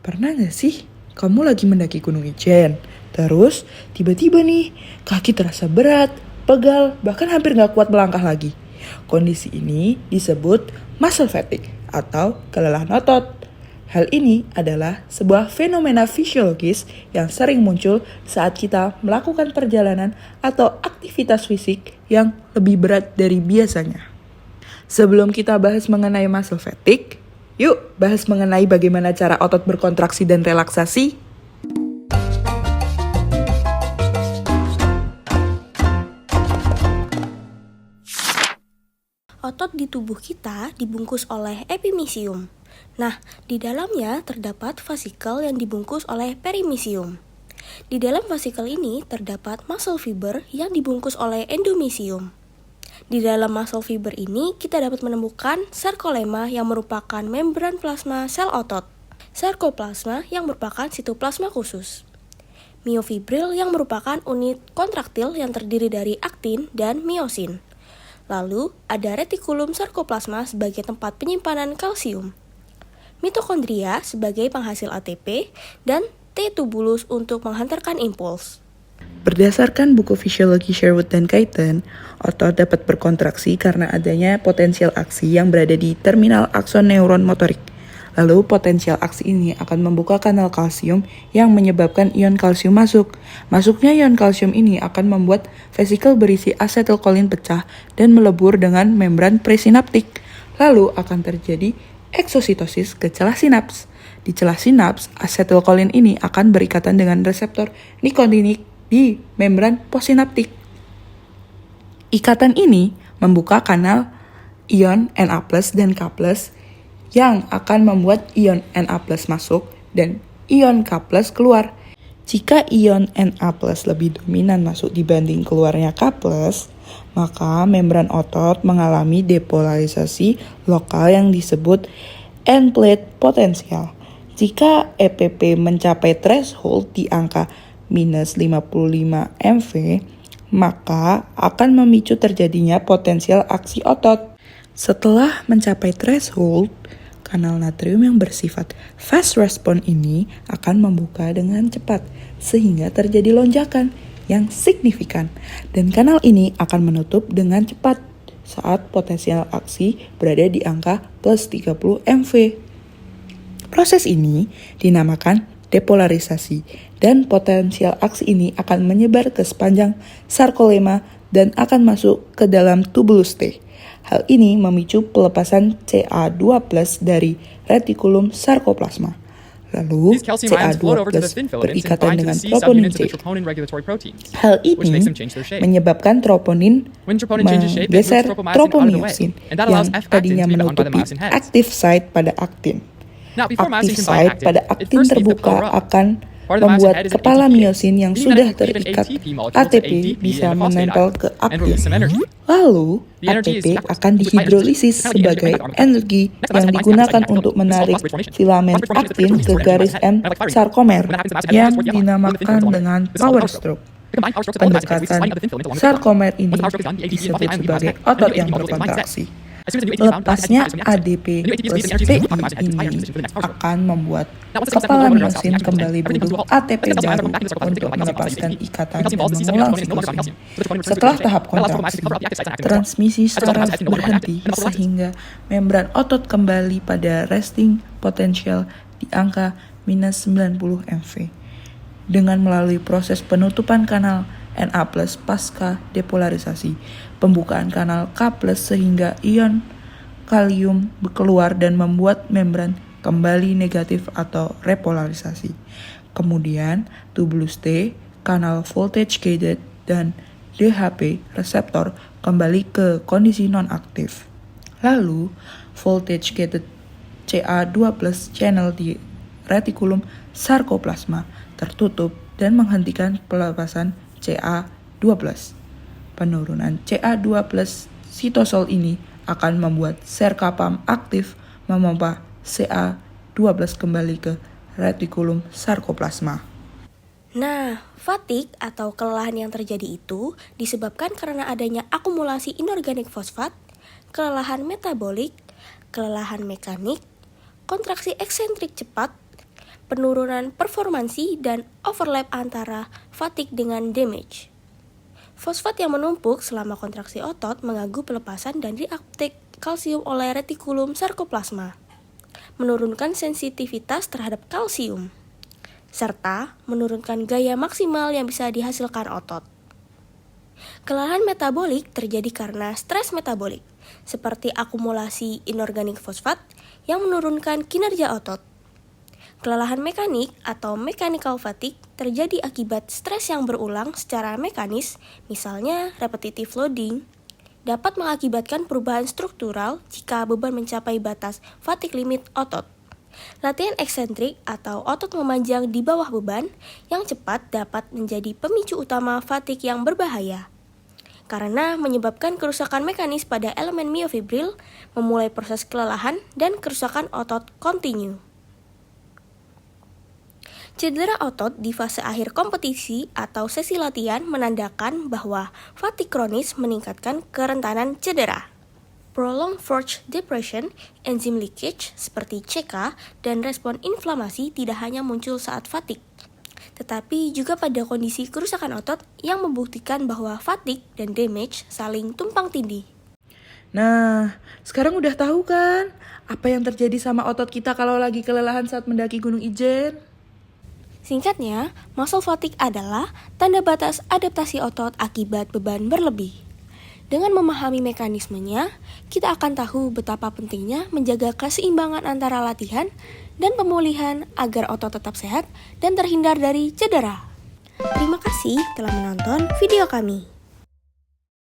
Pernah gak sih kamu lagi mendaki Gunung Ijen, terus tiba-tiba nih kaki terasa berat, pegal, bahkan hampir gak kuat melangkah lagi. Kondisi ini disebut muscle fatigue atau kelelahan otot. Hal ini adalah sebuah fenomena fisiologis yang sering muncul saat kita melakukan perjalanan atau aktivitas fisik yang lebih berat dari biasanya. Sebelum kita bahas mengenai muscle fatigue, yuk bahas mengenai bagaimana cara otot berkontraksi dan relaksasi. Otot di tubuh kita dibungkus oleh epimysium. Nah, di dalamnya terdapat vasikel yang dibungkus oleh perimysium. Di dalam vasikel ini terdapat muscle fiber yang dibungkus oleh endomysium. Di dalam muscle fiber ini kita dapat menemukan sarkolema yang merupakan membran plasma sel otot, sarkoplasma yang merupakan sitoplasma khusus, miofibril yang merupakan unit kontraktil yang terdiri dari aktin dan miosin. Lalu ada retikulum sarkoplasma sebagai tempat penyimpanan kalsium, mitokondria sebagai penghasil ATP, dan T-tubulus untuk menghantarkan impuls. Berdasarkan buku fisiologi Sherwood dan Guyton, otot dapat berkontraksi karena adanya potensial aksi yang berada di terminal akson neuron motorik. Lalu potensial aksi ini akan membuka kanal kalsium yang menyebabkan ion kalsium masuk. Masuknya ion kalsium ini akan membuat vesikel berisi asetilkolin pecah dan melebur dengan membran presinaptik. Lalu akan terjadi eksositosis ke celah sinaps. Di celah sinaps, asetilkolin ini akan berikatan dengan reseptor nikotinik di membran postsinaptik. Ikatan ini membuka kanal ion Na+ dan K+ yang akan membuat ion Na+ masuk dan ion K+ keluar. Jika ion Na+ lebih dominan masuk dibanding keluarnya K+, maka membran otot mengalami depolarisasi lokal yang disebut end-plate potential. Jika EPP mencapai threshold di angka minus 55 MV, maka akan memicu terjadinya potensial aksi otot. Setelah mencapai threshold, kanal natrium yang bersifat fast response ini akan membuka dengan cepat, sehingga terjadi lonjakan yang signifikan, dan kanal ini akan menutup dengan cepat saat potensial aksi berada di angka plus 30 MV. Proses ini dinamakan depolarisasi, dan potensial aksi ini akan menyebar ke sepanjang sarkolema dan akan masuk ke dalam tubulus T. Hal ini memicu pelepasan Ca2+ dari retikulum sarkoplasma. Lalu Ca2+ berikatan dengan troponin C. Hal ini menyebabkan troponin menggeser tropomyosin yang tadinya menutupi active site pada aktin. Aktif site pada aktin terbuka akan membuat kepala miosin yang sudah terikat ATP bisa menempel ke aktin. Lalu, ATP akan dihidrolisis sebagai energi yang digunakan untuk menarik filamen aktin ke garis M sarkomer yang dinamakan dengan power stroke. Pendekatan sarkomer ini disebut sebagai otot yang berkontraksi. Lepasnya ADP plus PI ini akan membuat kepala miosin kembali butuh ATP baru untuk melepaskan ikatan dan mengulang siklus ini. Setelah tahap kontraksi, transmisi saraf berhenti sehingga membran otot kembali pada resting potential di angka minus 90 MV. Dengan melalui proses penutupan kanal Na+ pasca depolarisasi, pembukaan kanal K+ sehingga ion kalium keluar dan membuat membran kembali negatif atau repolarisasi. Kemudian tubulus T, kanal voltage gated, dan DHP reseptor kembali ke kondisi non-aktif. Lalu voltage gated Ca2+ channel di retikulum sarkoplasma tertutup dan menghentikan pelepasan Ca2+. Penurunan Ca2+ sitosol ini akan membuat serkapam aktif memompa Ca2+ kembali ke retikulum sarkoplasma. Nah, fatigue atau kelelahan yang terjadi itu disebabkan karena adanya akumulasi inorganik fosfat, kelelahan metabolik, kelelahan mekanik, kontraksi eksentrik cepat, penurunan performansi, dan overlap antara fatigue dengan damage. Fosfat yang menumpuk selama kontraksi otot mengganggu pelepasan dan reuptake kalsium oleh retikulum sarkoplasma, menurunkan sensitivitas terhadap kalsium, serta menurunkan gaya maksimal yang bisa dihasilkan otot. Kelelahan metabolik terjadi karena stres metabolik, seperti akumulasi inorganik fosfat yang menurunkan kinerja otot. Kelelahan mekanik atau mechanical fatigue terjadi akibat stres yang berulang secara mekanis, misalnya repetitive loading, dapat mengakibatkan perubahan struktural jika beban mencapai batas fatigue limit otot. Latihan eksentrik atau otot memanjang di bawah beban yang cepat dapat menjadi pemicu utama fatigue yang berbahaya, karena menyebabkan kerusakan mekanis pada elemen miofibril, memulai proses kelelahan dan kerusakan otot kontinu. Cedera otot di fase akhir kompetisi atau sesi latihan menandakan bahwa fatigue kronis meningkatkan kerentanan cedera. Prolonged force depression, enzim leakage seperti CK, dan respon inflamasi tidak hanya muncul saat fatigue, tetapi juga pada kondisi kerusakan otot yang membuktikan bahwa fatigue dan damage saling tumpang tindih. Nah, sekarang udah tahu kan apa yang terjadi sama otot kita kalau lagi kelelahan saat mendaki Gunung Ijen? Singkatnya, muscle fatigue adalah tanda batas adaptasi otot akibat beban berlebih. Dengan memahami mekanismenya, kita akan tahu betapa pentingnya menjaga keseimbangan antara latihan dan pemulihan agar otot tetap sehat dan terhindar dari cedera. Terima kasih telah menonton video kami.